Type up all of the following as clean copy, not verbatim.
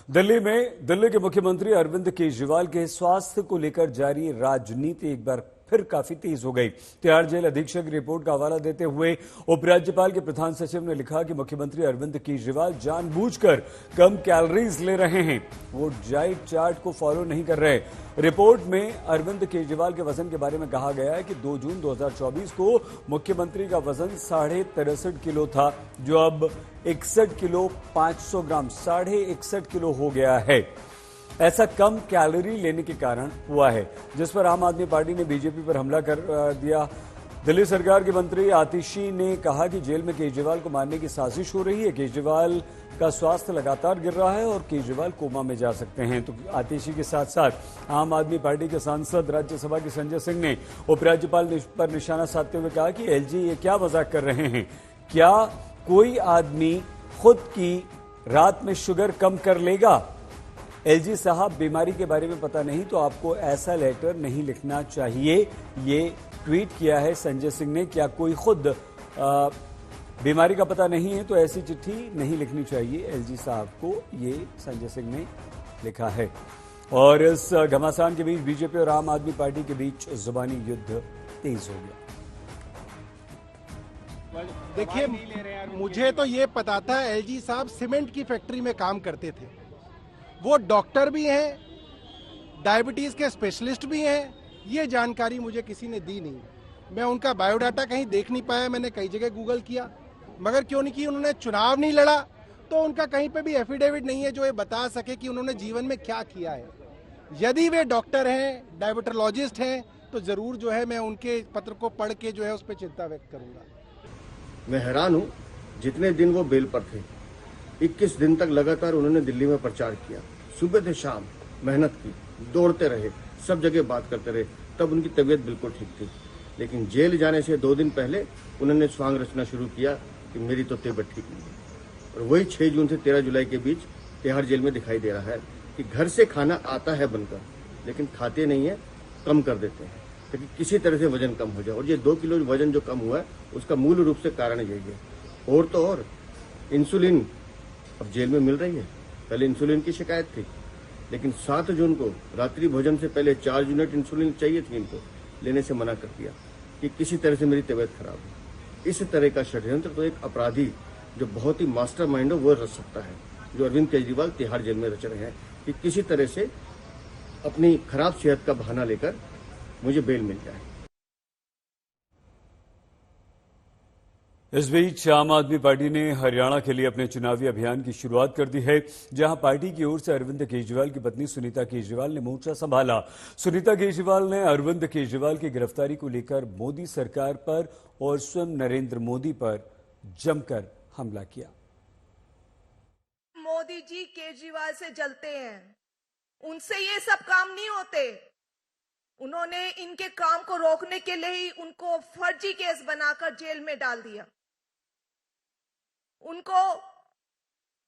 दिल्ली के मुख्यमंत्री अरविंद केजरीवाल के स्वास्थ्य को लेकर जारी राजनीति एक बार फिर काफी तेज हो गई। तिहाड़ जेल अधीक्षक की रिपोर्ट का हवाला देते हुए उपराज्यपाल के प्रधान सचिव ने लिखा कि मुख्यमंत्री अरविंद केजरीवाल जानबूझकर कम कैलोरीज ले रहे हैं, वो डाइट चार्ट को फॉलो नहीं कर रहे। रिपोर्ट में अरविंद केजरीवाल के वजन के बारे में कहा गया है कि 2 जून 2024 को मुख्यमंत्री का वजन 63.5 किलो था, जो अब 61 किलो 500 ग्राम 61.5 किलो हो गया है। ऐसा कम कैलोरी लेने के कारण हुआ है, जिस पर आम आदमी पार्टी ने बीजेपी पर हमला कर दिया। दिल्ली सरकार के मंत्री आतिशी ने कहा कि जेल में केजरीवाल को मारने की साजिश हो रही है। केजरीवाल का स्वास्थ्य लगातार गिर रहा है और केजरीवाल कोमा में जा सकते हैं। तो आतिशी के साथ साथ आम आदमी पार्टी के सांसद राज्यसभा के संजय सिंह ने उपराज्यपाल पर निशाना साधते हुए कहा कि एलजी ये क्या मजाक कर रहे हैं? क्या कोई आदमी खुद की रात में शुगर कम कर लेगा? एलजी साहब, बीमारी के बारे में पता नहीं तो आपको ऐसा लेटर नहीं लिखना चाहिए। ये ट्वीट किया है संजय सिंह ने। क्या कोई खुद बीमारी का पता नहीं है तो ऐसी चिट्ठी नहीं लिखनी चाहिए एलजी साहब को, ये संजय सिंह ने लिखा है। और इस घमासान के बीच बीजेपी और आम आदमी पार्टी के बीच जुबानी युद्ध तेज हो गया। देखिए, मुझे तो ये पता था एलजी साहब सीमेंट की फैक्ट्री में काम करते थे। वो डॉक्टर भी हैं, डायबिटीज के स्पेशलिस्ट भी हैं। ये जानकारी मुझे किसी ने दी नहीं। मैं उनका बायोडाटा कहीं देख नहीं पाया, मैंने कई जगह गूगल किया, मगर क्यों नहीं की, उन्होंने चुनाव नहीं लड़ा तो उनका कहीं पे भी एफिडेविट नहीं है जो ये बता सके कि उन्होंने जीवन में क्या किया है। यदि वे डॉक्टर हैं, डायबिटोलॉजिस्ट हैं, तो जरूर जो है मैं उनके पत्र को पढ़ के जो है उस पर चिंता व्यक्त करूंगा। मैं हैरान हूँ, जितने दिन वो बेल पर थे 21 दिन तक लगातार उन्होंने दिल्ली में प्रचार किया। सुबह से शाम मेहनत की, दौड़ते रहे, सब जगह बात करते रहे, तब उनकी तबीयत बिल्कुल ठीक थी। लेकिन जेल जाने से 2 दिन पहले उन्होंने स्वांग रचना शुरू किया कि मेरी तो तबीयत ठीक नहीं है। और वही 6 जून से 13 जुलाई के बीच तिहाड़ जेल में दिखाई दे रहा है कि घर से खाना आता है बनकर, लेकिन खाते नहीं है, कम कर देते हैं ताकि किसी तरह से वजन कम हो जाए। और ये 2 किलो वजन जो कम हुआ है उसका मूल रूप से कारण यही है। और तो और इंसुलिन अब जेल में मिल रही है। पहले इंसुलिन की शिकायत थी, लेकिन 7 जून को रात्रि भोजन से पहले 4 यूनिट इंसुलिन चाहिए थी, इनको लेने से मना कर दिया कि किसी तरह से मेरी तबीयत खराब है। इस तरह का षड्यंत्र तो एक अपराधी जो बहुत ही मास्टरमाइंड हो वो रच सकता है, जो अरविंद केजरीवाल तिहाड़ जेल में रच रहे हैं कि किसी तरह से अपनी खराब सेहत का बहाना लेकर मुझे बेल मिल जाए। इस बीच आम आदमी पार्टी ने हरियाणा के लिए अपने चुनावी अभियान की शुरुआत कर दी है, जहां पार्टी की ओर से अरविंद केजरीवाल की पत्नी सुनीता केजरीवाल ने मोर्चा संभाला। सुनीता केजरीवाल ने अरविंद केजरीवाल की गिरफ्तारी को लेकर मोदी सरकार पर और स्वयं नरेंद्र मोदी पर जमकर हमला किया। मोदी जी केजरीवाल से जलते हैं, उनसे ये सब काम नहीं होते। उन्होंने इनके काम को रोकने के लिए ही उनको फर्जी केस बनाकर जेल में डाल दिया। उनको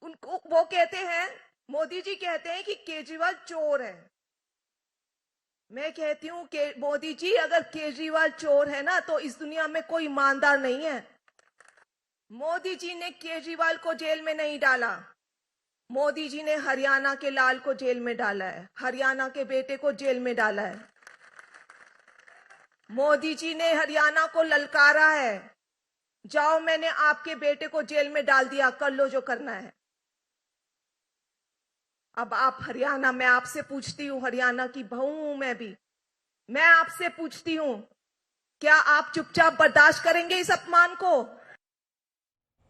वो कहते हैं, मोदी जी कहते हैं कि केजरीवाल चोर है। मैं कहती हूं कि मोदी जी, अगर केजरीवाल चोर है ना तो इस दुनिया में कोई ईमानदार नहीं है। मोदी जी ने केजरीवाल को जेल में नहीं डाला, मोदी जी ने हरियाणा के लाल को जेल में डाला है, हरियाणा के बेटे को जेल में डाला है। मोदी जी ने हरियाणा को ललकारा है, जाओ मैंने आपके बेटे को जेल में डाल दिया, कर लो जो करना है। अब आप हरियाणा, मैं आपसे पूछती हूं, हरियाणा की बहू हूं मैं भी, मैं आपसे पूछती हूं, क्या आप चुपचाप बर्दाश्त करेंगे इस अपमान को?